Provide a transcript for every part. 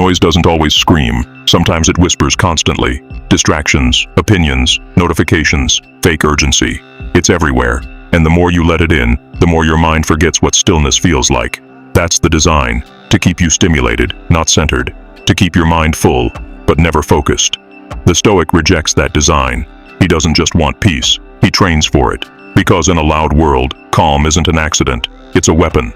Noise doesn't always scream. Sometimes it whispers constantly. Distractions, opinions, notifications, fake urgency. It's everywhere. And the more you let it in, the more your mind forgets what stillness feels like. That's the design. To keep you stimulated, not centered. To keep your mind full, but never focused. The Stoic rejects that design. He doesn't just want peace. He trains for it. Because in a loud world, calm isn't an accident. It's a weapon.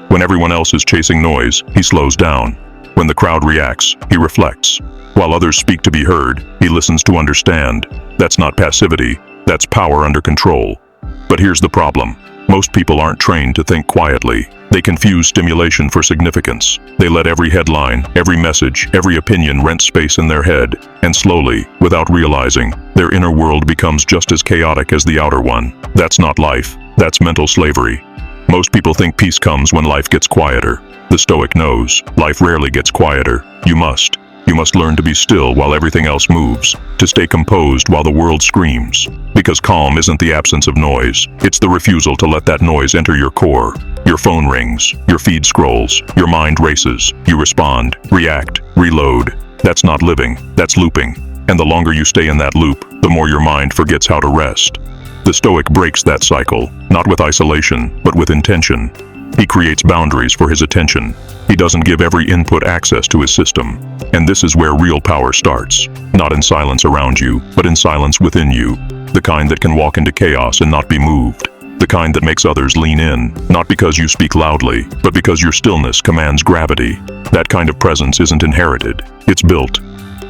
When everyone else is chasing noise, he slows down. When the crowd reacts, he reflects. While others speak to be heard, he listens to understand. That's not passivity. That's power under control. But here's the problem. Most people aren't trained to think quietly. They confuse stimulation for significance. They let every headline, every message, every opinion rent space in their head, and slowly, without realizing, their inner world becomes just as chaotic as the outer one. That's not life. That's mental slavery. Most people think peace comes when life gets quieter. The Stoic knows, life rarely gets quieter. You must learn to be still while everything else moves, to stay composed while the world screams. Because calm isn't the absence of noise, it's the refusal to let that noise enter your core. Your phone rings, your feed scrolls, your mind races, you respond, react, reload. That's not living, that's looping. And the longer you stay in that loop, the more your mind forgets how to rest. The Stoic breaks that cycle, not with isolation, but with intention. He creates boundaries for his attention. He doesn't give every input access to his system. And this is where real power starts. Not in silence around you, but in silence within you. The kind that can walk into chaos and not be moved. The kind that makes others lean in, not because you speak loudly, but because your stillness commands gravity. That kind of presence isn't inherited, it's built.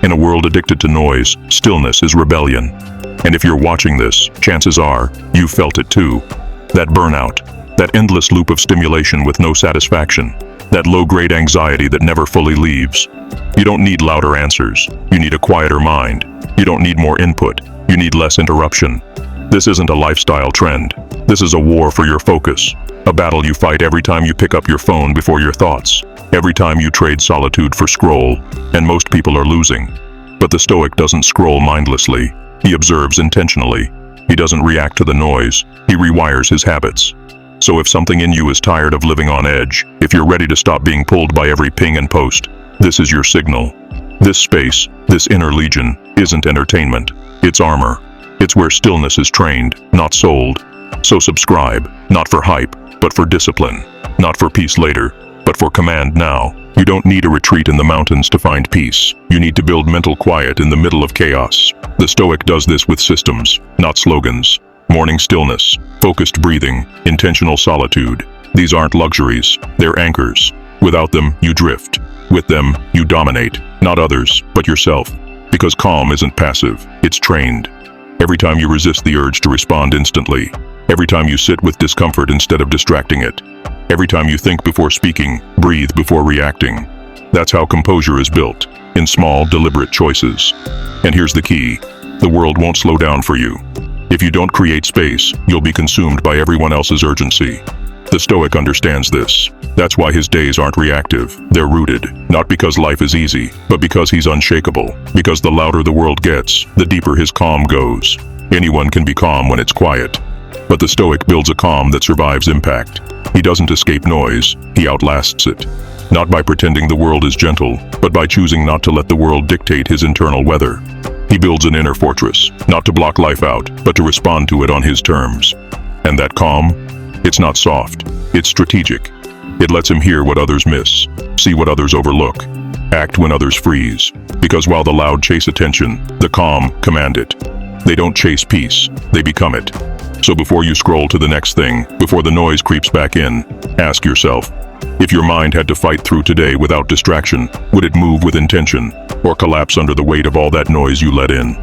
In a world addicted to noise, stillness is rebellion. And if you're watching this, chances are, you've felt it too. That burnout. That endless loop of stimulation with no satisfaction. That low-grade anxiety that never fully leaves. You don't need louder answers. You need a quieter mind. You don't need more input. You need less interruption. This isn't a lifestyle trend. This is a war for your focus. A battle you fight every time you pick up your phone before your thoughts. Every time you trade solitude for scroll. And most people are losing. But the Stoic doesn't scroll mindlessly. He observes intentionally. He doesn't react to the noise. He rewires his habits. So if something in you is tired of living on edge, if you're ready to stop being pulled by every ping and post, this is your signal. This space, this inner legion, isn't entertainment. It's armor. It's where stillness is trained, not sold. So subscribe, not for hype, but for discipline. Not for peace later, but for command now. You don't need a retreat in the mountains to find peace. You need to build mental quiet in the middle of chaos. The Stoic does this with systems, not slogans. Morning stillness, focused breathing, intentional solitude. These aren't luxuries, they're anchors. Without them, you drift. With them, you dominate, not others, but yourself. Because calm isn't passive, it's trained. Every time you resist the urge to respond instantly. Every time you sit with discomfort instead of distracting it. Every time you think before speaking, breathe before reacting. That's how composure is built, in small, deliberate choices. And here's the key. The world won't slow down for you. If you don't create space, you'll be consumed by everyone else's urgency. The Stoic understands this. That's why his days aren't reactive. They're rooted, not because life is easy, but because he's unshakable. Because the louder the world gets, the deeper his calm goes. Anyone can be calm when it's quiet. But the Stoic builds a calm that survives impact. He doesn't escape noise, he outlasts it. Not by pretending the world is gentle, but by choosing not to let the world dictate his internal weather. He builds an inner fortress, not to block life out, but to respond to it on his terms. And that calm? It's not soft, it's strategic. It lets him hear what others miss, see what others overlook, act when others freeze. Because while the loud chase attention, the calm command it. They don't chase peace, they become it. So before you scroll to the next thing, before the noise creeps back in, ask yourself, if your mind had to fight through today without distraction, would it move with intention, or collapse under the weight of all that noise you let in?